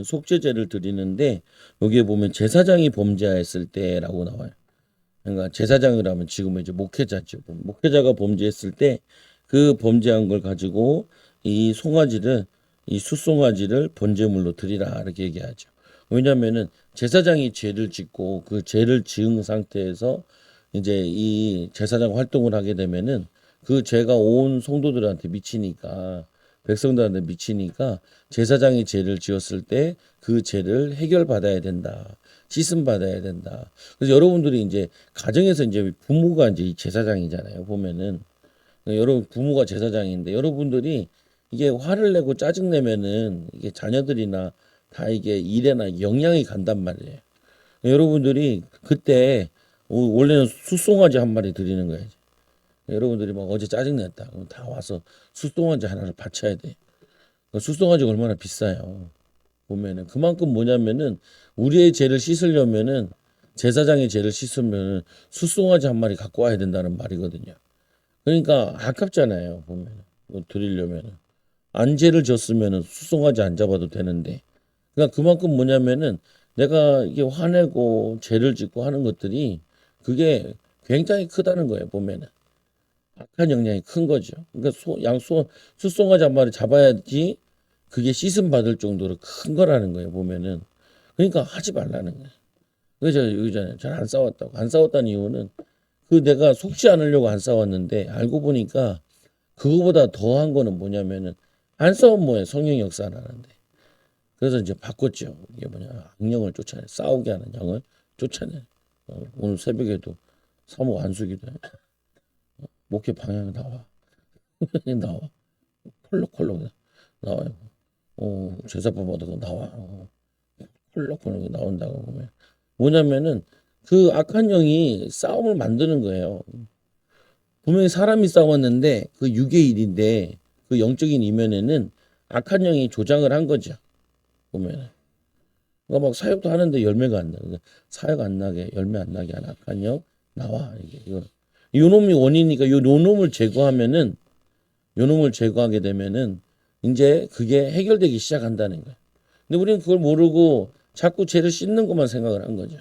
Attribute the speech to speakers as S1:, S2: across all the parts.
S1: 속죄제를 드리는데 여기에 보면 제사장이 범죄하였을 때라고 나와요. 그러니까 제사장을 하면 지금은 이제 목회자죠. 목회자가 범죄했을 때 그 범죄한 걸 가지고 이 송아지를 이 숫송아지를 번제물로 드리라 이렇게 얘기하죠. 왜냐하면은 제사장이 죄를 짓고 그 죄를 지은 상태에서 이제 이 제사장 활동을 하게 되면은 그 죄가 온 성도들한테 미치니까 백성들한테 미치니까 제사장이 죄를 지었을 때 그 죄를 해결받아야 된다. 씻음 받아야 된다. 그래서 여러분들이 이제 가정에서 이제 부모가 이제 제사장이잖아요. 보면은 여러분 부모가 제사장인데 여러분들이 이게 화를 내고 짜증 내면은 이게 자녀들이나 다 이게 일에나 영향이 간단 말이에요. 여러분들이 그때 원래는 숫송아지 한 마리 드리는 거예요. 여러분들이 막 어제 짜증 냈다. 그럼 다 와서 숫송아지 하나를 바쳐야 돼. 숫송아지가 얼마나 비싸요. 보면은 그만큼 뭐냐면은 우리의 죄를 씻으려면은 제사장의 죄를 씻으면은 숫송아지 한 마리 갖고 와야 된다는 말이거든요. 그러니까 아깝잖아요. 보면은 뭐 드리려면은 안 죄를 졌으면은 숫송아지 안 잡아도 되는데 그러니까 그만큼 뭐냐면은 내가 이게 화내고 죄를 짓고 하는 것들이 그게 굉장히 크다는 거예요. 보면은 악한 영향이 큰 거죠. 그러니까 숫송아지 한 마리 잡아야지 그게 씻음 받을 정도로 큰 거라는 거예요. 보면은 그러니까 하지 말라는 거예요. 그래서 제가 여기잖아요. 잘 안 싸웠다고. 안 싸웠다는 이유는 그 내가 속지 않으려고 안 싸웠는데 알고 보니까 그거보다 더한 거는 뭐냐면은 안 싸우면 뭐예요. 성령 역사 안 하는데. 그래서 이제 바꿨죠. 이게 뭐냐. 악령을 쫓아내. 싸우게 하는 영을 쫓아내. 오늘 새벽에도 사모 안수기도 해. 목회 방향 나와. 나와. 콜록콜록 나와요. 제사법 얻어서 나와. 콜록콜록 나온다고 보면. 뭐냐면은 그 악한 영이 싸움을 만드는 거예요. 분명히 사람이 싸웠는데 그 6의 1인데 그 영적인 이면에는 악한 영이 조장을 한 거죠. 보면은. 그러니까 막 사역도 하는데 열매가 안 나. 그러니까 사역 안 나게 열매 안 나게 하는 악한 영 나와. 요 놈이 원인이니까 요 놈을 제거하면은 요 놈을 제거하게 되면은 이제 그게 해결되기 시작한다는 거예요. 근데 우리는 그걸 모르고 자꾸 죄를 씻는 것만 생각을 한 거죠.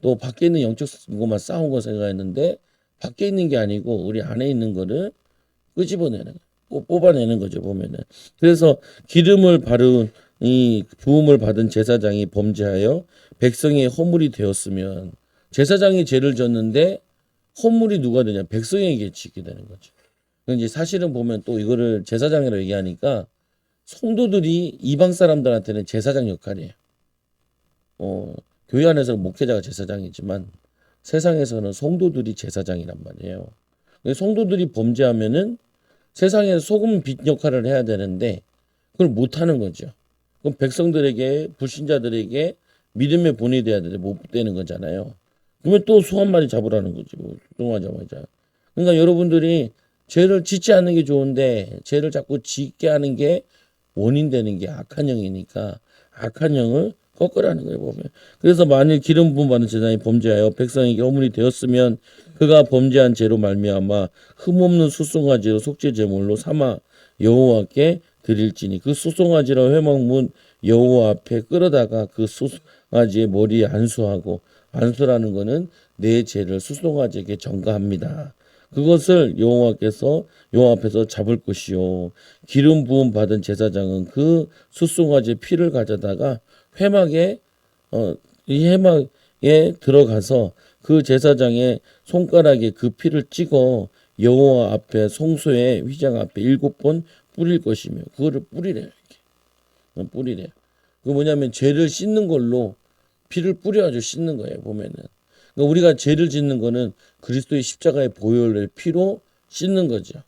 S1: 또 밖에 있는 영적 것만 싸운 거 생각했는데 밖에 있는 게 아니고 우리 안에 있는 거를 끄집어내는 뽑아내는 거죠. 보면은. 그래서 기름을 바른 이 부음을 받은 제사장이 범죄하여 백성의 허물이 되었으면 제사장이 죄를 졌는데 허물이 누가 되냐? 백성에게 지게 되는 거죠. 이제 사실은 보면 또 이거를 제사장이라고 얘기하니까 성도들이 이방 사람들한테는 제사장 역할이에요. 교회 안에서는 목회자가 제사장이지만 세상에서는 성도들이 제사장이란 말이에요. 성도들이 범죄하면은 세상에서 소금 빛 역할을 해야 되는데 그걸 못 하는 거죠. 그럼 백성들에게 불신자들에게 믿음의 본이 돼야 되는데 못 되는 거잖아요. 그러면 또 소 한 마리 잡으라는 거죠. 뚱하자마자. 그러니까 여러분들이 죄를 짓지 않는 게 좋은데 죄를 자꾸 짓게 하는 게 원인 되는 게 악한 영이니까 악한 영을 꺾으라는 거예요. 보면. 그래서 만일 기름 부음 받은 제사장이 범죄하여 백성에게 허물이 되었으면 그가 범죄한 죄로 말미암아 흠없는 숫송아지로 속죄 제물로 삼아 여호와께 드릴지니 그 숫송아지로 회막문 여호와 앞에 끌어다가 그 숫송아지의 머리에 안수하고 안수라는 거는 내 죄를 숫송아지에게 전가합니다. 그것을 여호와 앞에서 잡을 것이요 기름 부음 받은 제사장은 그 숫송아지의 피를 가져다가 회막에 이 회막에 들어가서 그 제사장의 손가락에 그 피를 찍어 여호와 앞에 성소의 휘장 앞에 7번 뿌릴 것이며 그거를 뿌리래요. 이렇게. 뿌리래요. 그 뭐냐면 죄를 씻는 걸로 피를 뿌려가지고 씻는 거예요. 보면은. 그러니까 우리가 죄를 짓는 거는 그리스도의 십자가의 보혈의 피로 씻는 거죠.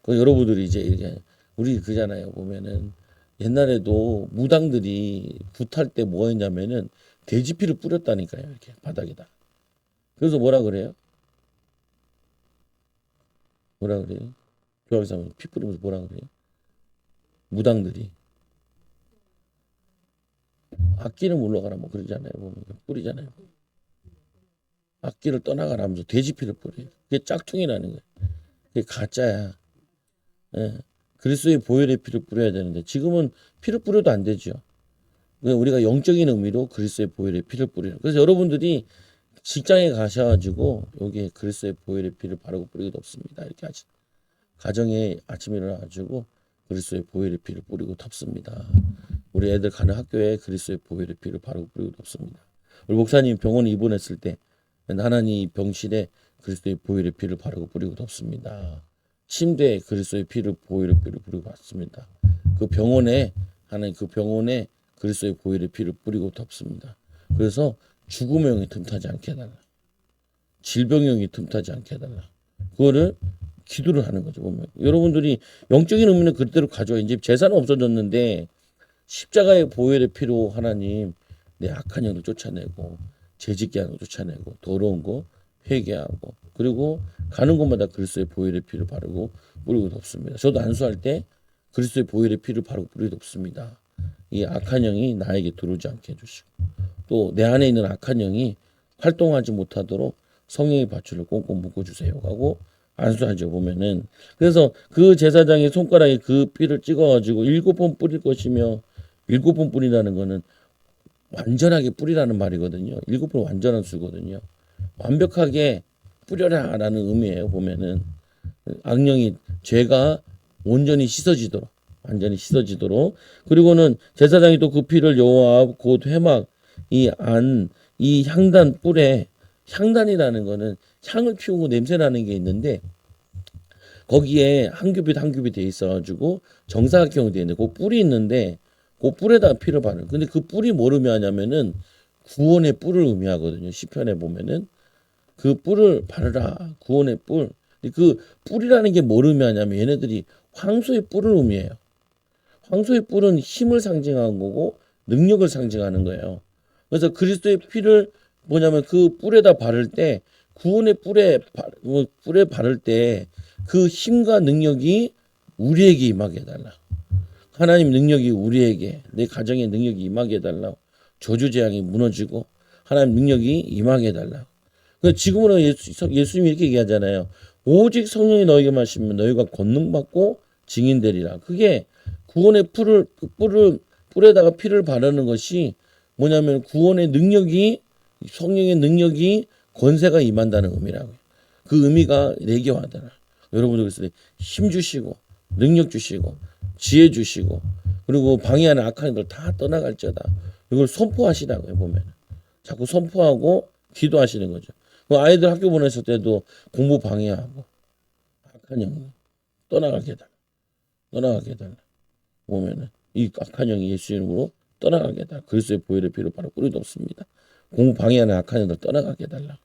S1: 그 여러분들이 이제 이렇게 우리 그잖아요. 보면은 옛날에도 무당들이 굿할 때 뭐 했냐면은 돼지 피를 뿌렸다니까요. 이렇게 바닥에다. 그래서 뭐라 그래요? 뭐라 그래요? 교학에서 피 뿌리면서 뭐라 그래요? 무당들이 악기는 물러가라 뭐 그러잖아요. 보면 뿌리잖아요. 악기를 떠나가라 하면서 돼지 피를 뿌려요. 그게 짝퉁이라는 거예요. 그게 가짜야. 예. 그리스도의 보혈의 피를 뿌려야 되는데 지금은 피를 뿌려도 안 되죠. 우리가 영적인 의미로 그리스도의 보혈의 피를 뿌리는. 그래서 여러분들이 직장에 가셔가지고 여기에 그리스도의 보혈의 피를 바르고 뿌리고 덮습니다. 이렇게 하지. 가정에 아침에 일어나가지고 그리스도의 보혈의 피를 뿌리고 덮습니다. 우리 애들 가는 학교에 그리스도의 보혈의 피를 바르고 뿌리고 덮습니다. 우리 목사님 병원에 입원했을 때 하나님 병실에 그리스도의 보혈의 피를 바르고 뿌리고 덮습니다. 침대에 그리스도의 피를 보혈의 피를 뿌리고 덮습니다. 그 병원에 하나님 그 병원에 그리스도의 보혈의 피를 뿌리고 덮습니다. 그래서 죽음의 영이 틈타지 않게 해달라. 질병의 영이 틈타지 않게 해달라. 그거를 기도를 하는 거죠. 보면 여러분들이 영적인 의미는 그대로 가져와. 이제 재산은 없어졌는데 십자가의 보혈의 피로 하나님 내 악한 영을 쫓아내고 죄짓게 하는 거 쫓아내고 더러운 거 회개하고 그리고 가는 곳마다 그리스도의 보혈의 피를 바르고 뿌리고 덮습니다. 저도 안수할 때 그리스도의 보혈의 피를 바르고 뿌리고 덮습니다. 이 악한 영이 나에게 들어오지 않게 해주시고 또 내 안에 있는 악한 영이 활동하지 못하도록 성령의 밧줄을 꽁꽁 묶어주세요 하고 안수하죠. 보면은 그래서 그 제사장의 손가락에 그 피를 찍어가지고 7번 뿌릴 것이며 7번 뿌리라는 거는 완전하게 뿌리라는 말이거든요. 7번 완전한 수거든요. 완벽하게 뿌려라라는 의미예요. 보면은 악령이 죄가 온전히 씻어지도록 완전히 씻어지도록 그리고는 제사장이 또 그 피를 여호와 앞 곧 회막 이 향단 뿔에 향단이라는 거는 향을 피우고 냄새 나는 게 있는데 거기에 한 큐빗 한 큐빗 돼 있어가지고 정사각형으로 돼 있는데 그 뿔이 있는데 그 뿔에다가 피를 바르는. 근데 그 뿔이 뭘 의미하냐면은 구원의 뿔을 의미하거든요. 시편에 보면은 그 뿔을 바르라 구원의 뿔. 그 뿔이라는 게 뭘 의미하냐면 얘네들이 황소의 뿔을 의미해요. 황소의 뿔은 힘을 상징하는 거고 능력을 상징하는 거예요. 그래서 그리스도의 피를 뭐냐면 그 뿔에다 바를 때 구원의 뿔에 바를 때 그 힘과 능력이 우리에게 임하게 해달라. 하나님 능력이 우리에게 내 가정의 능력이 임하게 해달라. 저주 재앙이 무너지고 하나님 능력이 임하게 해달라. 지금으로 예수님이 이렇게 얘기하잖아요. 오직 성령이 너에게 마시면 너희가 권능받고 증인되리라. 그게 구원의 뿔에다가 피를 바르는 것이 뭐냐면 구원의 능력이 성령의 능력이 권세가 임한다는 의미라고요. 그 의미가 내게 와달라. 여러분들 그래서 힘 주시고 능력 주시고 지혜 주시고 그리고 방해하는 악한 것들 다 떠나갈지어다. 이걸 선포하시라고요. 보면 자꾸 선포하고 기도하시는 거죠. 아이들 학교 보냈을 때도 공부 방해하고 악한 영 떠나가게 해달라. 떠나가게 해달라. 보면은 이 악한 영이 예수 이름으로 떠나가게 해달라. 그리스도의 보혈의 피로 바로 뿌리도 없습니다. 공부 방해하는 악한 영들 떠나가게 해달라.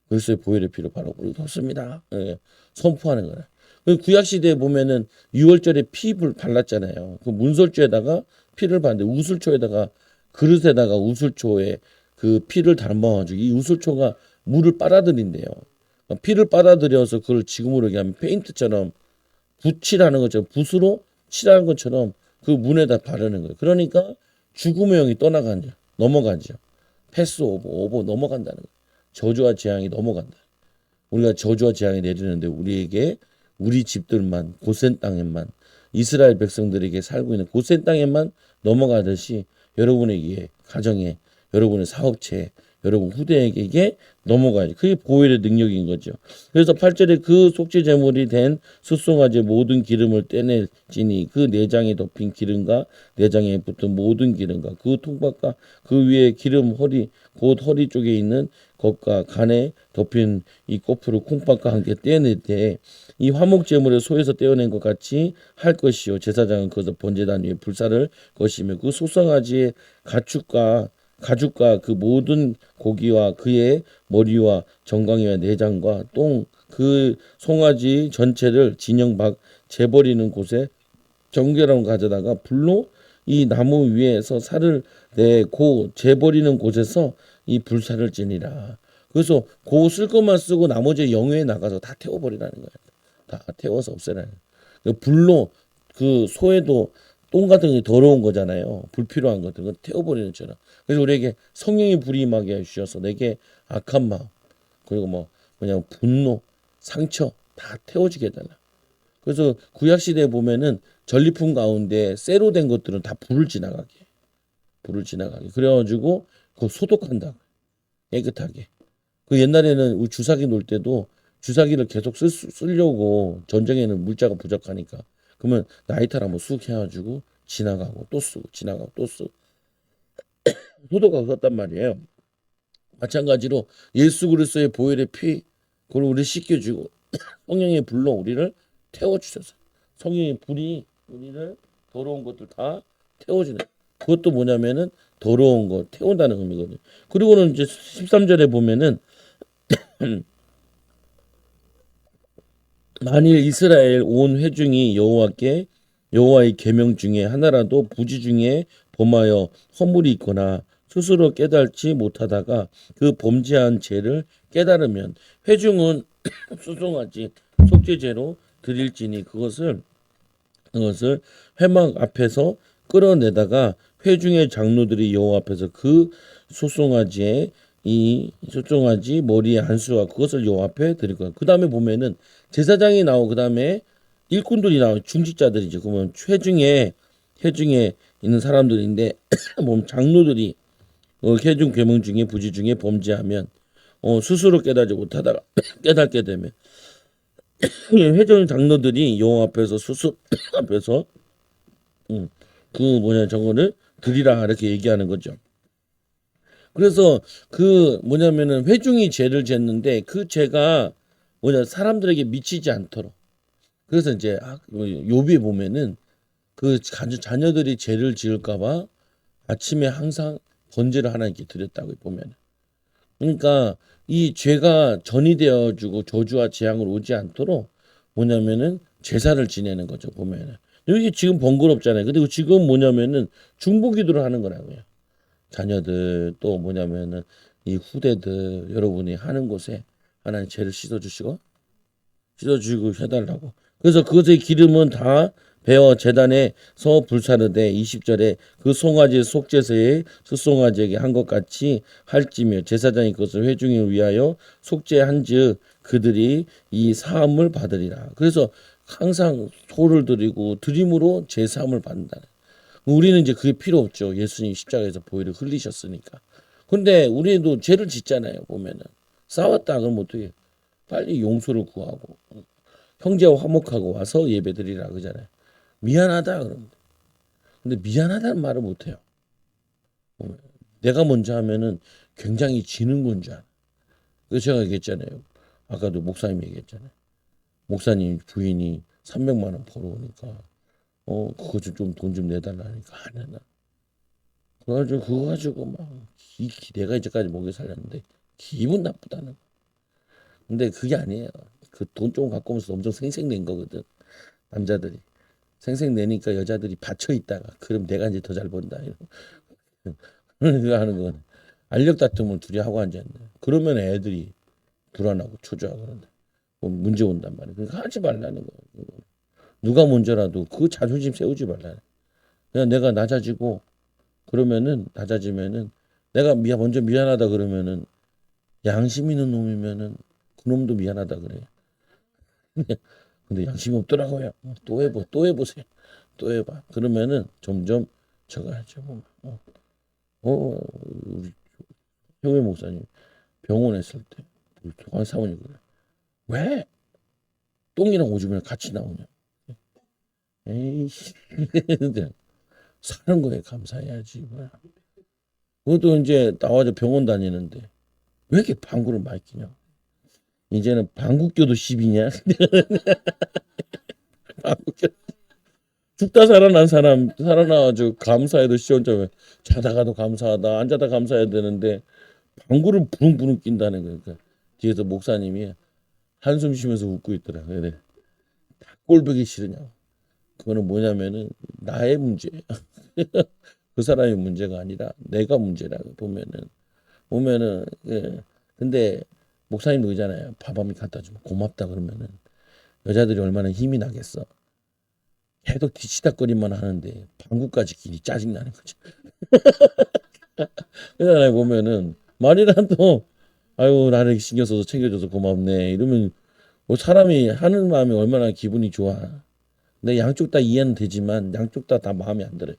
S1: 그리스도의 보혈의 피로 바로 뿌리도 없습니다. 예, 선포하는 거예요. 구약 시대에 보면은 6월절에 피를 발랐잖아요. 그 문설주에다가 피를 바르는데 우슬초에다가 그릇에다가 우슬초에 그 피를 담아가지고 이 우슬초가 물을 빨아들인대요. 피를 빨아들여서 그걸 지금으로 얘기하면 페인트처럼 붓칠하는 것처럼 붓으로 칠하는 것처럼 그 문에다 바르는 거예요. 그러니까 죽음의 영이 떠나가죠. 넘어가죠. 패스 오버 넘어간다는 거예요. 저주와 재앙이 넘어간다. 우리가 저주와 재앙이 내리는데 우리에게 우리 집들만 고센 땅에만 이스라엘 백성들에게 살고 있는 고센 땅에만 넘어가듯이 여러분에게 가정에 여러분의 사업체에 여러분 후대에게 이게 넘어가야지. 그게 보혈의 능력인 거죠. 그래서 8절에 그 속죄 제물이 된 숫송아지의 모든 기름을 떼낼지니 그 내장에 덮인 기름과 내장에 붙은 모든 기름과 그 통박과 그 위에 기름 허리 곧 허리 쪽에 있는 것과 간에 덮인 이 꼬풀을 콩밥과 함께 떼어낼 때 이 화목 제물의 소에서 떼어낸 것 같이 할 것이요 제사장은 그것을 번제단 위에 불사를 것이며 그 소송아지의 가죽과 그 모든 고기와 그의 머리와 정강이와 내장과 똥 그 송아지 전체를 진영 밖 재버리는 곳에 정결함을 가져다가 불로 이 나무 위에서 살을 내고 재버리는 곳에서 이 불사를 지니라. 그래서 그 쓸 것만 쓰고 나머지 영외에 나가서 다 태워버리라는 거예요. 다 태워서 없애라는 거예요. 불로 그 소에도 똥 같은 게 더러운 거잖아요. 불필요한 것들 그 태워버리는 것처럼. 그래서 우리에게 성령의 불이 임하게 해주셔서 내게 악한 마음 그리고 그냥 분노 상처 다 태워지게 해달라. 그래서 구약 시대에 보면은 전리품 가운데 쇠로 된 것들은 다 불을 지나가게 불을 지나가게. 그래가지고 그거 소독한다. 깨끗하게. 그 옛날에는 우리 주사기 놓을 때도 주사기를 계속 쓰려고 전쟁에는 물자가 부족하니까 그러면 나이탈 한번 쑥 해가지고 지나가고 또 쓰고 지나가고 또 쓰고 소독하고 썼단 말이에요. 마찬가지로 예수 그리스도의 보혈의 피 그걸 우리 씻겨주고 성령의 불로 우리를 태워주셔서 성령의 불이 우리를 더러운 것들 다 태워주는 그것도 뭐냐면은 더러운 거 태운다는 의미거든요. 그리고는 이제 13절에 보면은 만일 이스라엘 온 회중이 여호와의 계명 중에 하나라도 부지 중에 범하여 허물이 있거나 스스로 깨달지 못하다가 그 범죄한 죄를 깨달으면 회중은 수송아지 속죄제로 드릴지니 그것을 회막 앞에서 끌어내다가 회중의 장로들이 여호와 앞에서 그 소송아지의 이 소송아지 머리에 안수와 그것을 여호와 앞에 드릴 거야. 그 다음에 보면은 제사장이 나오고 그 다음에 일꾼들이 나오고 중직자들이죠. 그러면 회중에 있는 사람들인데 몸 장로들이 회중 계명 중에 부지 중에 범죄하면 스스로 깨달지 못하다가 깨닫게 되면 회중 장로들이 여호와 앞에서 앞에서 저거를 드리라 이렇게 얘기하는 거죠. 그래서 그 뭐냐면은 회중이 죄를 졌는데 그 죄가 사람들에게 미치지 않도록 그래서 이제 욥기에 보면은 그 자녀들이 죄를 지을까봐 아침에 항상 번제를 하나님께 드렸다고 보면 그러니까 이 죄가 전이되어주고 저주와 재앙을 오지 않도록 뭐냐면은 제사를 지내는 거죠 보면은 여기 지금 번거롭잖아요. 근데 지금 뭐냐면은 중보기도를 하는 거라고요. 자녀들 또 뭐냐면은 이 후대들 여러분이 하는 곳에 하나님 죄를 씻어주시고 해달라고. 그래서 그것의 기름은 다 베어 제단에서 불사르되 20절에 그 송아지 속죄제에 숫송아지에게 한 것 같이 할지며 제사장이 그것을 회중을 위하여 속죄한즉 그들이 이 사함을 받으리라. 그래서 항상 소를 드리고 드림으로 제사함을 받는다. 우리는 이제 그게 필요 없죠. 예수님 십자가에서 보혈을 흘리셨으니까. 근데 우리도 죄를 짓잖아요. 보면은 싸웠다 그러면 어떻게 빨리 용서를 구하고 형제와 화목하고 와서 예배드리라 그러잖아요. 미안하다 그러면. 근데 미안하다는 말을 못 해요. 내가 먼저 하면은 굉장히 지는 건 줄 알아. 그래서 제가 얘기했잖아요. 아까도 목사님이 얘기했잖아요. 목사님 부인이 300만 원 벌어오니까 그거 좀 돈 좀 내달라니까 안 해나. 그래가지고 그거 가지고 막 내가 이제까지 먹여 살렸는데 기분 나쁘다는. 근데 그게 아니에요. 그 돈 좀 갖고 오면서 엄청 생색낸 거거든. 남자들이 생색내니까 여자들이 받쳐 있다가 그럼 내가 이제 더 잘 번다. 그거 하는 거는 알력 다툼을 둘이 하고 앉았네. 그러면 애들이 불안하고 초조하고 그런데 문제 온단 말이야. 그러니까 하지 말라는 거야. 누가 먼저라도 그 자존심 세우지 말라. 그냥 내가 낮아지고 그러면은 낮아지면은 내가 먼저 미안하다 그러면은 양심 있는 놈이면은 그 놈도 미안하다 그래. 근데 양심이 없더라고요. 또 해보세요. 또 해봐. 그러면은 점점 저거 하죠. 우리 효회 목사님 병원에 있을 때 우리 사모님 그래. 왜 똥이랑 오줌이랑 같이 나오냐? 에이씨. 사는 거에 감사해야지. 뭐야. 그것도 이제 나와서 병원 다니는데 왜 이렇게 방구를 많이 끼냐? 이제는 방구 껴도 10이냐? 방구 껴. 죽다 살아난 사람 살아나가지고 감사해도 시원점에 자다가도 감사하다 앉아다 감사해야 되는데 방구를 부릉부릉 낀다는 거니까 그러니까 뒤에서 목사님이 한숨 쉬면서 웃고 있더라. 그래. 다 꼴보기 싫으냐고. 그거는 뭐냐면은 나의 문제예요. 그 사람의 문제가 아니라 내가 문제라고 보면은 예. 근데 목사님도 그러잖아요. 밥 한 입 갖다 주면 고맙다 그러면은 여자들이 얼마나 힘이 나겠어. 계속 뒤치다거리만 하는데 방구까지 끼니 짜증 나는 거지. 그러잖아요. 보면은 말이라도 아유 나를 신경 써서 챙겨줘서 고맙네 이러면 뭐 사람이 하는 마음이 얼마나 기분이 좋아. 근데 양쪽 다 이해는 되지만 양쪽 다 마음에 안 들어요.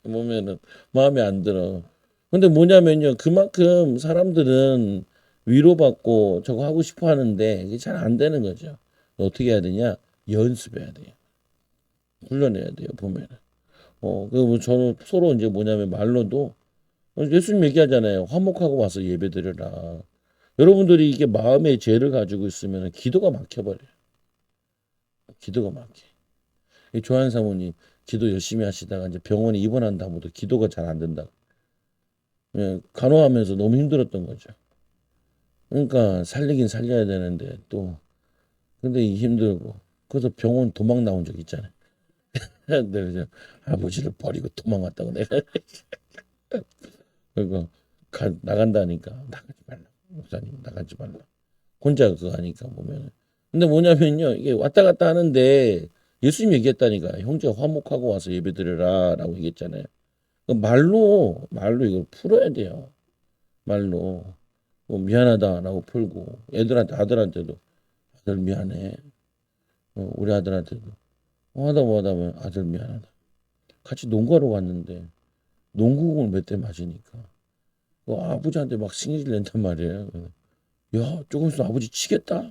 S1: 보면은 마음에 안 들어. 근데 뭐냐면요. 그만큼 사람들은 위로받고 저거 하고 싶어 하는데 이게 잘 안 되는 거죠. 어떻게 해야 되냐? 연습해야 돼요. 훈련해야 돼요. 보면은. 그 저는 서로 이제 뭐냐면 말로도 예수님 얘기하잖아요. 화목하고 와서 예배드려라. 여러분들이 이게 마음의 죄를 가지고 있으면 기도가 막혀버려요. 기도가 막혀. 이 조한 사모님 기도 열심히 하시다가 이제 병원에 입원한 다음부터 기도가 잘 안 된다. 예, 간호하면서 너무 힘들었던 거죠. 그러니까 살리긴 살려야 되는데 또 근데 힘들고 그래서 병원 도망 나온 적 있잖아요. 내가 아버지를 버리고 도망갔다고 내가 그거 나간다니까 나가지 말라 목사님 나가지 말라 혼자 그거 하니까 보면은 근데 뭐냐면요 이게 왔다 갔다 하는데 예수님 얘기했다니까 형제 화목하고 와서 예배드려라라고 얘기했잖아요. 그 말로 이걸 풀어야 돼요. 말로 미안하다라고 풀고 애들한테 아들한테도 아들 미안해. 우리 아들한테도 하다 보면 아들 미안하다. 같이 농구하러 갔는데 농구공을 몇 대 맞으니까 아버지한테 막 승질 낸단 말이에요. 야 조금 있으면 아버지 치겠다.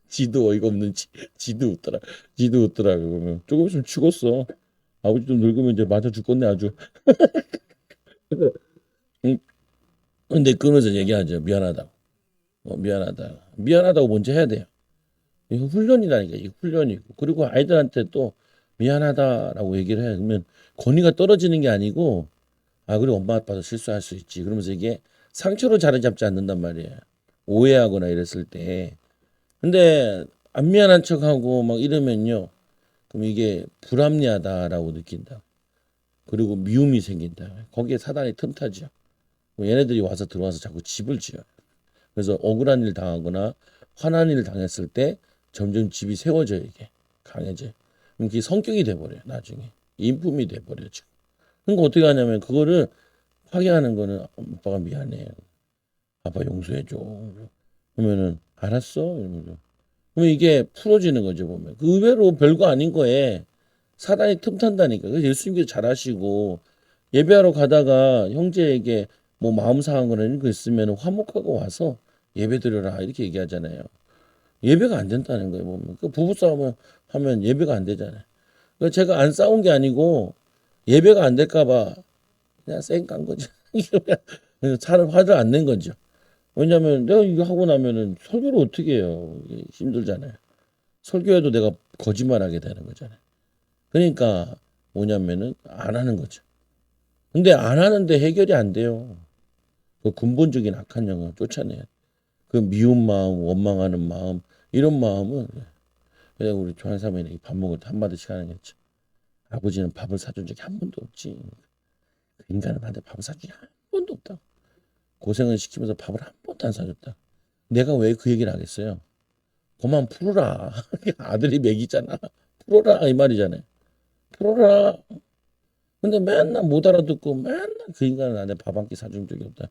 S1: 지도 어이가 없는 지도 웃더라. 지도 웃더라. 그러면 조금 있으면 죽었어. 아버지 좀 늙으면 이제 맞아 죽겠네 아주. 응, 근데 그러면서 얘기하죠. 미안하다고. 미안하다고 먼저 해야 돼요. 이거 훈련이라니까. 이게 훈련이고. 그리고 아이들한테 또 미안하다라고 얘기를 해. 그러면 권위가 떨어지는 게 아니고 그리고 엄마 아빠도 실수할 수 있지. 그러면서 이게 상처로 자리 잡지 않는단 말이에요. 오해하거나 이랬을 때. 근데 안 미안한 척하고 막 이러면요. 그럼 이게 불합리하다라고 느낀다. 그리고 미움이 생긴다. 거기에 사단이 틈타죠. 얘네들이 와서 들어와서 자꾸 집을 지어요. 그래서 억울한 일 당하거나 화난 일 당했을 때 점점 집이 세워져요. 이게 강해져요. 그럼 그게 성격이 돼버려요. 나중에 인품이 돼버려죠. 그러니까 어떻게 하냐면 그거를 파괴하는 거는 아빠가 미안해. 아빠 용서해줘. 그러면은 알았어. 이러면서. 그러면 이게 풀어지는 거죠 보면. 그 의외로 별거 아닌 거에 사단이 틈탄다니까. 그래서 예수님께서 잘하시고 예배하러 가다가 형제에게 뭐 마음 상한 거나 이런 거 있으면 화목하고 와서 예배드려라 이렇게 얘기하잖아요. 예배가 안 된다는 거예요 보면. 그 부부 싸움을 하면 예배가 안 되잖아요. 그래서 제가 안 싸운 게 아니고 예배가 안 될까 봐 그냥 쌩깐 거죠. 그래서 차를 화를 안 낸 거죠. 왜냐하면 내가 이거 하고 나면은 설교를 어떻게 해요? 이게 힘들잖아요. 설교해도 내가 거짓말하게 되는 거잖아요. 그러니까 뭐냐면은 안 하는 거죠. 근데 안 하는데 해결이 안 돼요. 그 근본적인 악한 영을 쫓아내요. 그 미운 마음, 원망하는 마음, 이런 마음은 그냥 우리 조한사모님이 밥 먹을 때 한마디씩 하는 게 있죠. 아버지는 밥을 사준 적이 한 번도 없지. 그 인간은 나한테 밥을 사준 적이 한 번도 없다. 고생을 시키면서 밥을 한 번도 안 사줬다. 내가 왜 그 얘기를 하겠어요? 그만 풀어라. 아들이 먹이잖아. 풀어라 이 말이잖아요. 풀어라. 근데 맨날 못 알아듣고 맨날 그 인간은 나한테 밥 한 끼 사준 적이 없다.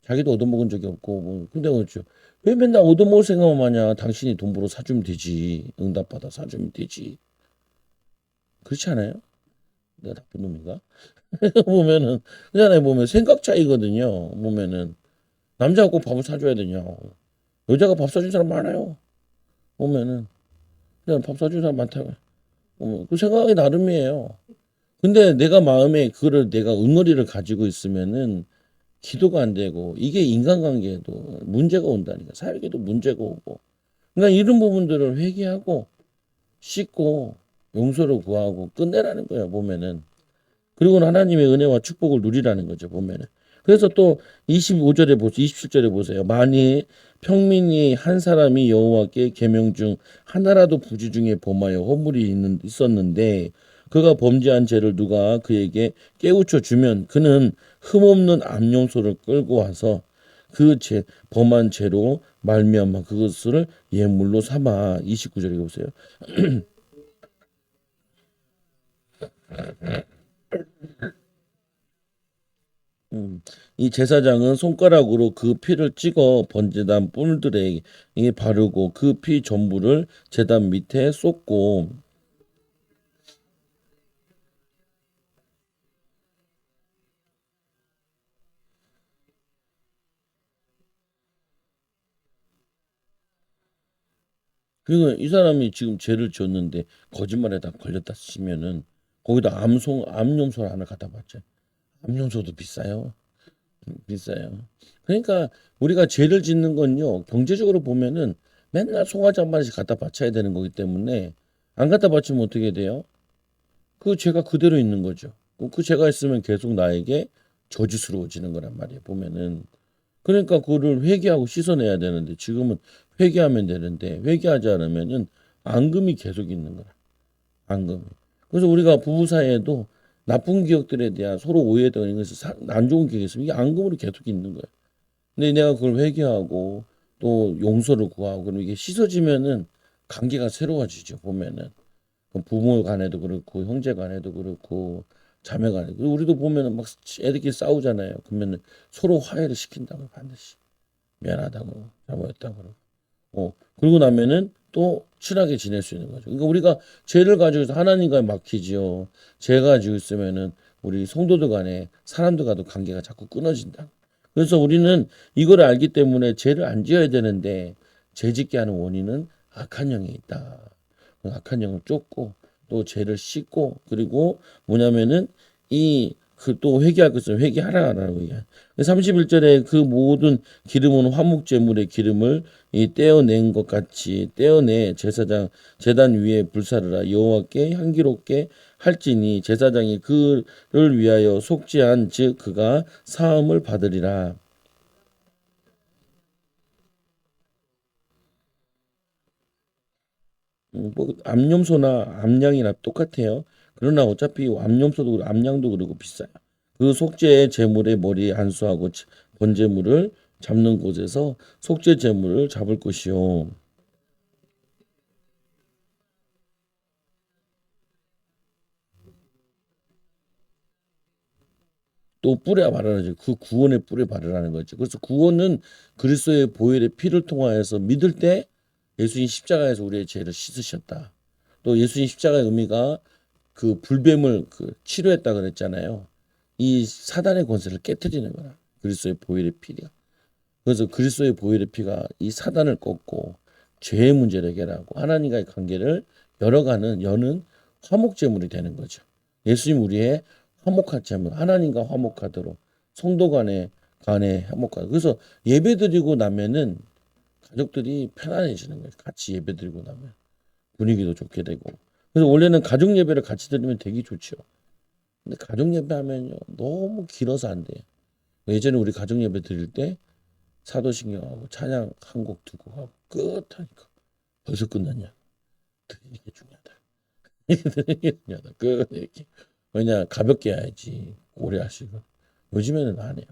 S1: 자기도 얻어먹은 적이 없고 뭐 근데 그렇죠. 왜 맨날 얻어먹을 생각만 하냐. 당신이 돈 벌어 사주면 되지. 응답받아 사주면 되지. 그렇지 않아요? 내가 나쁜 놈인가? 보면은 그잖아요. 보면 생각 차이거든요. 보면은 남자가 꼭 밥을 사줘야 되냐. 여자가 밥 사준 사람 많아요. 보면은 그냥 밥 사준 사람 많다고. 그 생각이 나름이에요. 근데 내가 마음에 그거를 내가 응어리를 가지고 있으면은 기도가 안 되고 이게 인간관계에도 문제가 온다니까 사역에도 문제가 오고 그러니까 이런 부분들을 회개하고 씻고 용서를 구하고 끝내라는 거예요 보면은 그리고 하나님의 은혜와 축복을 누리라는 거죠 보면은 그래서 또 25절에 보세요 27절에 보세요 만일 평민이 한 사람이 여호와께 계명 중 하나라도 부지 중에 범하여 허물이 있었는데 그가 범죄한 죄를 누가 그에게 깨우쳐 주면 그는 흠없는 암염소를 끌고 와서 그 범한 죄로 말미암아 그것을 예물로 삼아 29절에 보세요. 음, 이 제사장은 손가락으로 그 피를 찍어 번제단 뿔들에 바르고 그 피 전부를 제단 밑에 쏟고 그러니까 이 사람이 지금 죄를 지었는데 거짓말에다 걸렸다 치면은 거기다 암염소 하나 갖다 봤죠. 암염소도 비싸요. 비싸요. 그러니까 우리가 죄를 짓는 건요. 경제적으로 보면은 맨날 송아지 한 마리씩 갖다 바쳐야 되는 거기 때문에 안 갖다 바치면 어떻게 돼요? 그 죄가 그대로 있는 거죠. 그 죄가 있으면 계속 나에게 저주스러워지는 거란 말이에요. 보면은 그러니까 그거를 회개하고 씻어내야 되는데 지금은 회개하면 되는데 회개하지 않으면은 앙금이 계속 있는 거야. 앙금이. 그래서 우리가 부부 사이에도 나쁜 기억들에 대한 서로 오해되는 것을 안 좋은 기억이 있으면 이게 앙금으로 계속 있는 거야. 근데 내가 그걸 회개하고 또 용서를 구하고 그러면 이게 씻어지면은 관계가 새로워지죠. 보면은 부모 간에도 그렇고 형제 간에도 그렇고 자매 간에도 그리고 우리도 보면은 막 애들끼리 싸우잖아요. 그러면은 서로 화해를 시킨다고 반드시 미안하다고 잘못했다고 그러고 그러고 나면은 또 친하게 지낼 수 있는 거죠. 그러니까 우리가 죄를 가지고 있어 하나님과 막히지요. 죄 가지고 있으면은 우리 성도들 간에 사람들 과도 관계가 자꾸 끊어진다. 그래서 우리는 이걸 알기 때문에 죄를 안 지어야 되는데 죄 짓게 하는 원인은 악한 영이 있다. 악한 영을 쫓고 또 죄를 씻고 그리고 뭐냐면은 이 그 또 회개할 것은 회개하라라고 얘기해. 31절에 그 모든 기름은 화목 제물의 기름을 이 떼어낸 것 같이 떼어내 제사장 제단 위에 불사르라 여호와께 향기롭게 할지니 제사장이 그를 위하여 속죄한 즉 그가 사함을 받으리라. 뭐 암염소나 암양이나 똑같아요. 그러나 어차피 암염소도 암양도 그러고 비싸요. 그 속죄의 제물의 머리에 안수하고 번제물을 잡는 곳에서 속죄 제물을 잡을 것이요. 또 뿔에 바르라지 그 구원의 뿔에 바르라는 거죠. 그래서 구원은 그리스도의 보혈의 피를 통하여서 믿을 때 예수님 십자가에서 우리의 죄를 씻으셨다. 또 예수님 십자가의 의미가 그 불뱀을 그 치료했다 그랬잖아요. 이 사단의 권세를 깨뜨리는 거라. 그리스도의 보혈의 피가. 그래서 그리스도의 보혈의 피가 이 사단을 꺾고 죄의 문제를 해결하고 하나님과의 관계를 열어가는 여는 화목제물이 되는 거죠. 예수님 우리의 화목한 제물, 하나님과 화목하도록 성도 간에 화목하도록. 그래서 예배드리고 나면은 가족들이 편안해지는 거예요. 같이 예배드리고 나면 분위기도 좋게 되고. 그래서 원래는 가족 예배를 같이 드리면 되게 좋죠. 근데 가족 예배하면요 너무 길어서 안 돼요. 예전에 우리 가족 예배 드릴 때 사도신경하고 찬양 한 곡 두고 하고 끝하니까 벌써 끝났냐? 드리는 게 중요하다. 드리는 게 중요하다. 끝 이렇게 왜냐 가볍게 해야지 오래 하시고 요즘에는 안 해요.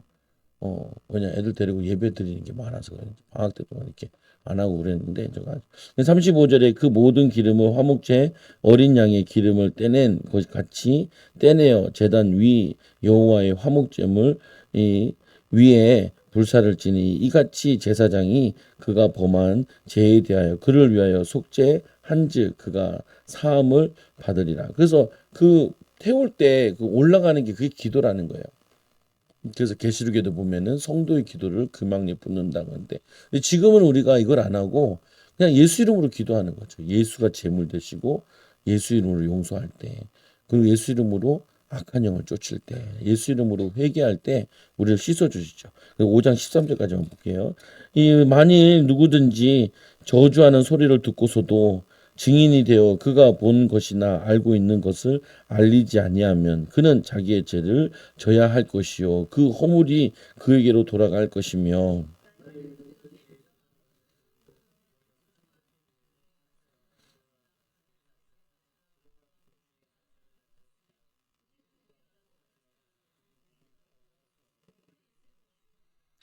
S1: 왜냐 애들 데리고 예배 드리는 게 많아서 방학 때 동안 이렇게 안 하고 그랬는데 제가 35절에 그 모든 기름을 화목제 어린 양의 기름을 떼낸 것 같이 떼내어 제단 위 여호와의 화목제물 이 위에 불사를 지니 이같이 제사장이 그가 범한 죄에 대하여 그를 위하여 속죄한즉 그가 사함을 받으리라. 그래서 그 태울 때 그 올라가는 게 그게 기도라는 거예요. 그래서 계시록에도 보면은 성도의 기도를 금왕리에 붓는다는데 지금은 우리가 이걸 안 하고 그냥 예수 이름으로 기도하는 거죠. 예수가 제물 되시고 예수 이름으로 용서할 때 그리고 예수 이름으로 악한 영을 쫓을 때 예수 이름으로 회개할 때 우리를 씻어 주시죠. 5장 13절까지만 볼게요. 이 만일 누구든지 저주하는 소리를 듣고서도 증인이 되어 그가 본 것이나 알고 있는 것을 알리지 아니하면 그는 자기의 죄를 져야 할 것이요 그 허물이 그에게로 돌아갈 것이며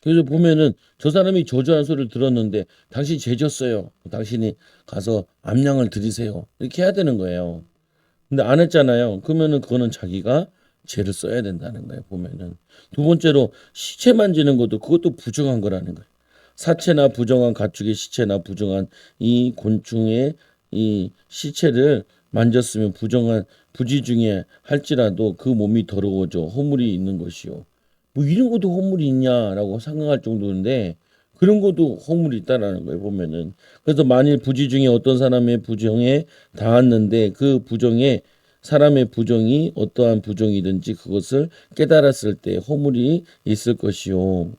S1: 그래서 보면은 저 사람이 저주한 소리를 들었는데 당신이 죄 졌어요. 당신이 가서 암양을 드리세요. 이렇게 해야 되는 거예요. 근데 안 했잖아요. 그러면은 그거는 자기가 죄를 써야 된다는 거예요. 보면은 두 번째로 시체 만지는 것도 그것도 부정한 거라는 거예요. 사체나 부정한 가축의 시체나 부정한 이 곤충의 이 시체를 만졌으면 부정한 부지 중에 할지라도 그 몸이 더러워져 허물이 있는 것이요. 뭐 이런 것도 허물이 있냐라고 생각할 정도인데 그런 것도 허물이 있다라는 거예요. 보면은 그래서 만일 부지 중에 어떤 사람의 부정에 닿았는데 그 부정에 사람의 부정이 어떠한 부정이든지 그것을 깨달았을 때 허물이 있을 것이요.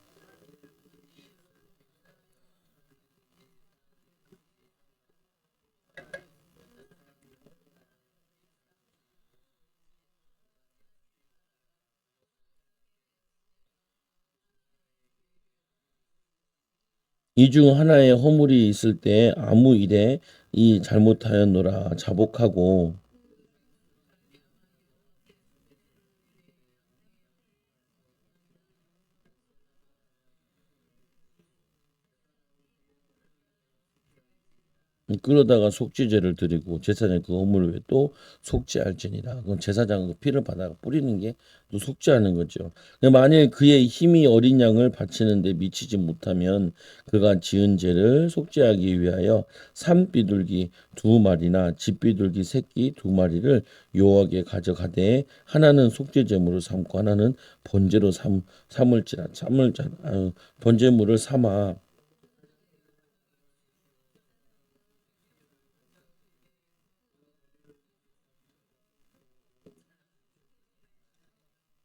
S1: 이 중 하나의 허물이 있을 때 아무 일에 이 잘못하였노라 자복하고 그러다가 속죄제를 드리고 제사장이 그 허물을 위해 또 속죄할지니라. 그건 제사장은 그 피를 받아 뿌리는 게 또 속죄하는 거죠. 근데 만일 그의 힘이 어린 양을 바치는데 미치지 못하면 그가 지은 죄를 속죄하기 위하여 산비둘기 두 마리나 집비둘기 새끼 두 마리를 여호와께 가져가되 하나는 속죄제물을 삼고 하나는 번제로 삼을지라 번제물을 삼아.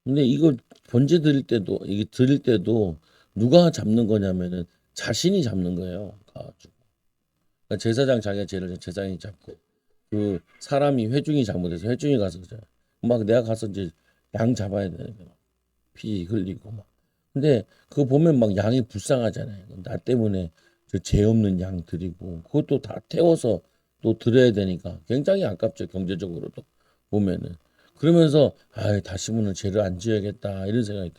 S1: 근데 이거 번제 드릴 때도 이게 드릴 때도 누가 잡는 거냐면은 자신이 잡는 거예요. 가지고 그러니까 제사장 자기가 죄를 제사장이 잡고 그 사람이 회중이 잘못해서 회중이 가서 그래. 막 내가 가서 이제 양 잡아야 되는 거야. 피 흘리고 막. 근데 그거 보면 막 양이 불쌍하잖아요. 나 때문에 저 죄 없는 양 드리고 그것도 다 태워서 또 드려야 되니까 굉장히 아깝죠. 경제적으로도 보면은. 그러면서 아 다시는 죄를 안 지어야겠다 이런 생각이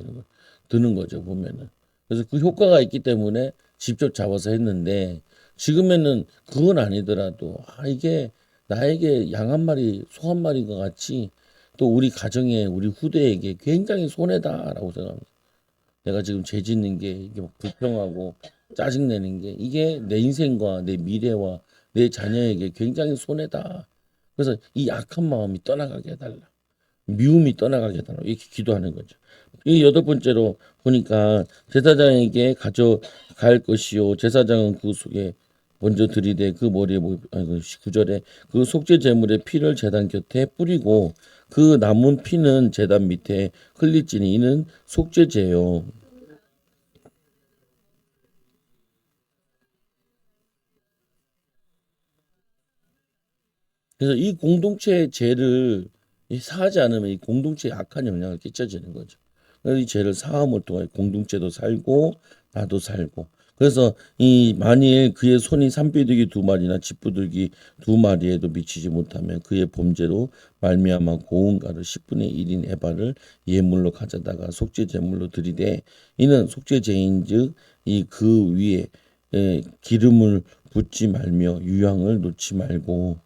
S1: 드는 거죠. 보면은. 그래서 그 효과가 있기 때문에 직접 잡아서 했는데 지금에는 그건 아니더라도 아 이게 나에게 양 한 마리 소 한 마리인 것 같이 또 우리 가정에 우리 후대에게 굉장히 손해다라고 생각합니다. 내가 지금 죄 짓는 게 이게 막 불평하고 짜증내는 게 이게 내 인생과 내 미래와 내 자녀에게 굉장히 손해다. 그래서 이 악한 마음이 떠나가게 해달라. 미움이 떠나가게 해달라. 이렇게 기도하는 거죠. 이 여덟 번째로 보니까 제사장에게 가져갈 것이요. 제사장은 그 속에 먼저 들이대 그 머리에 구절에 그 속죄 제물의 피를 제단 곁에 뿌리고 그 남은 피는 제단 밑에 흘릴지니 이는 속죄제요. 그래서 이 공동체의 죄를 사하지 않으면 이 공동체에 악한 영향을 끼쳐지는 거죠. 그래서 이 죄를 사함을 통해 공동체도 살고 나도 살고. 그래서 이 만일 그의 손이 산비둘기 두 마리나 집부들기 두 마리에도 미치지 못하면 그의 범죄로 말미암아 고운 가루 10분의 1인 에바를 예물로 가져다가 속죄 제물로 드리되 이는 속죄 제인즉 이 그 위에 기름을 붓지 말며 유향을 놓지 말고.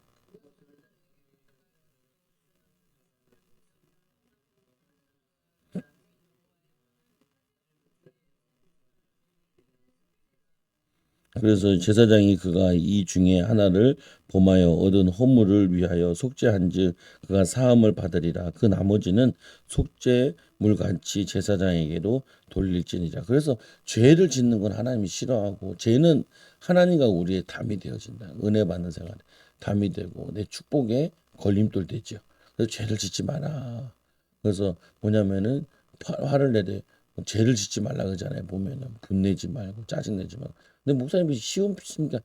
S1: 그래서 제사장이 그가 이 중에 하나를 범하여 얻은 허물을 위하여 속죄한즉 그가 사함을 받으리라. 그 나머지는 속죄물 같이 제사장에게로 돌릴지니라. 그래서 죄를 짓는 건 하나님이 싫어하고 죄는 하나님과 우리의 담이 되어진다. 은혜 받는 생활에 담이 되고 내 축복에 걸림돌 되죠. 그래서 죄를 짓지 마라. 그래서 뭐냐면은 화를 내되 죄를 짓지 말라 그러잖아요. 보면은 분내지 말고 짜증내지 말고. 근데 목사님이 쉬우니까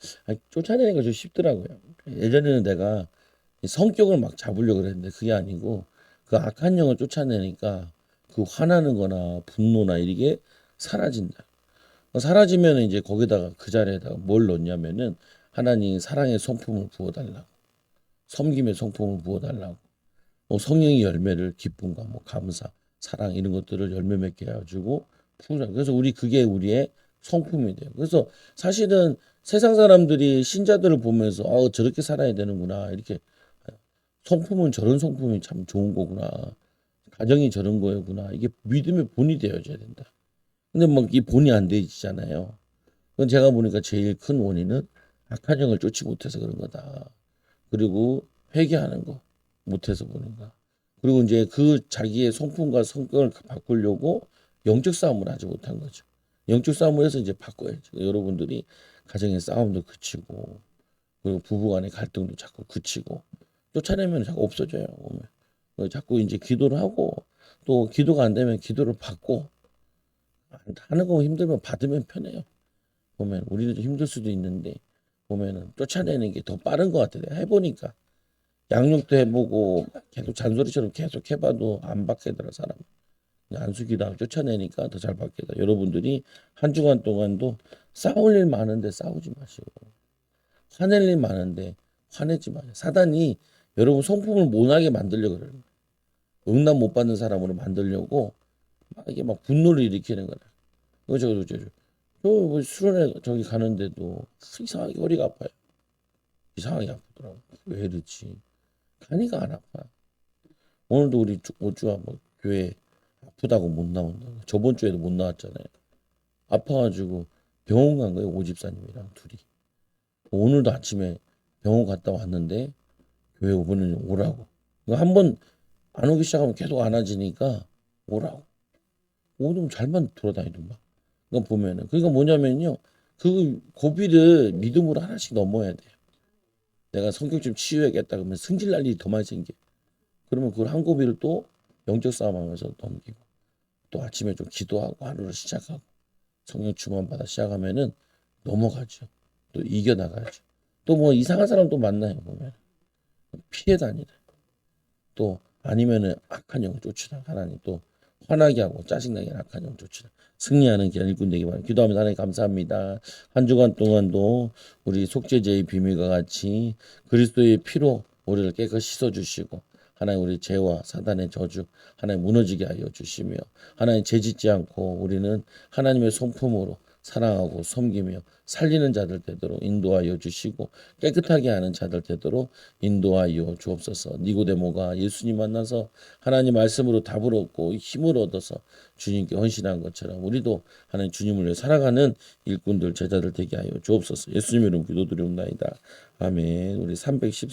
S1: 쫓아내는 게 좀 쉽더라고요. 예전에는 내가 성격을 막 잡으려고 그랬는데 그게 아니고 그 악한 영을 쫓아내니까 그 화나는 거나 분노나 이게 사라진다. 사라지면 이제 거기다가 그 자리에다가 뭘 넣냐면은 하나님 사랑의 성품을 부어달라고. 섬김의 성품을 부어달라고. 성령의 열매를 기쁨과 뭐 감사, 사랑 이런 것들을 열매 맺게 해가지고 풍성. 그래서 그게 우리의 성품이 돼요. 그래서 사실은 세상 사람들이 신자들을 보면서 저렇게 살아야 되는구나 이렇게 성품은 저런 성품이 참 좋은 거구나. 가정이 저런 거였구나. 이게 믿음의 본이 되어져야 된다. 근데 막 이 본이 안 되지잖아요. 그건 제가 보니까 제일 큰 원인은 악한 영을 쫓지 못해서 그런 거다. 그리고 회개하는 거 못해서 보니까. 그리고 이제 그 자기의 성품과 성격을 바꾸려고 영적 싸움을 하지 못한 거죠. 영적 싸움을 해서 이제 바꿔야죠. 여러분들이 가정의 싸움도 그치고 그리고 부부간의 갈등도 자꾸 그치고 쫓아내면 자꾸 없어져요. 보면 자꾸 이제 기도를 하고 또 기도가 안 되면 기도를 받고 하는 거 힘들면 받으면 편해요. 보면 우리도 좀 힘들 수도 있는데 보면은 쫓아내는 게 더 빠른 것 같아요. 해보니까 양육도 해보고 계속 잔소리처럼 계속 해봐도 안 받게더라 사람. 안수기도 쫓아내니까 더 잘 받게다. 여러분들이 한 주간 동안도 싸울 일 많은데 싸우지 마시고 화낼 일 많은데 화내지 마세요. 사단이 여러분 성품을 못하게 만들려고 그래요. 응답 못 받는 사람으로 만들려고 막 이게 막 분노를 일으키는 거라. 저 수련회 저기 가는데도 이상하게 허리가 아파요. 이상하게 아프더라고. 왜 이러지? 가니까 안 아파. 오늘도 우리 오주와 뭐 교회 아프다고 못 나온다고. 저번 주에도 못 나왔잖아요. 아파가지고 병원 간 거예요. 오집사님이랑 둘이. 오늘도 아침에 병원 갔다 왔는데 교회 오분은 오라고. 한 번 안 오기 시작하면 계속 안 와지니까 오라고. 오늘 잘만 돌아다니더만. 그거 보면은 그러니까 뭐냐면요. 그 고비를 믿음으로 하나씩 넘어야 돼요. 내가 성격 좀 치유해야겠다 그러면 승질 날 일이 더 많이 생겨. 그러면 그걸 한 고비를 또 영적 싸움하면서 넘기고 또 아침에 좀 기도하고 하루를 시작하고 성령 충만 받아 시작하면은 넘어가죠. 또 이겨나가죠. 또 뭐 이상한 사람도 만나요 보면 피해 다니다. 또 아니면은 악한 영 쫓으다 하나님 또 화나게 하고 짜증나게 하는 악한 영 쫓으다 승리하는 기한 일꾼 되기 바랍니다. 기도하면서 하나님 감사합니다. 한 주간 동안도 우리 속죄제의 비밀과 같이 그리스도의 피로 우리를 깨끗이 씻어주시고 하나님 우리 죄와 사단의 저주 하나님 무너지게 하여 주시며 하나님 죄짓지 않고 우리는 하나님의 성품으로 사랑하고 섬기며 살리는 자들 되도록 인도하여 주시고 깨끗하게 하는 자들 되도록 인도하여 주옵소서. 니고데모가 예수님 만나서 하나님 말씀으로 답을 얻고 힘을 얻어서 주님께 헌신한 것처럼 우리도 하나님 주님을 위해 살아가는 일꾼들 제자들 되게 하여 주옵소서. 예수님 이름 기도드리옵나이다. 아멘. 우리 314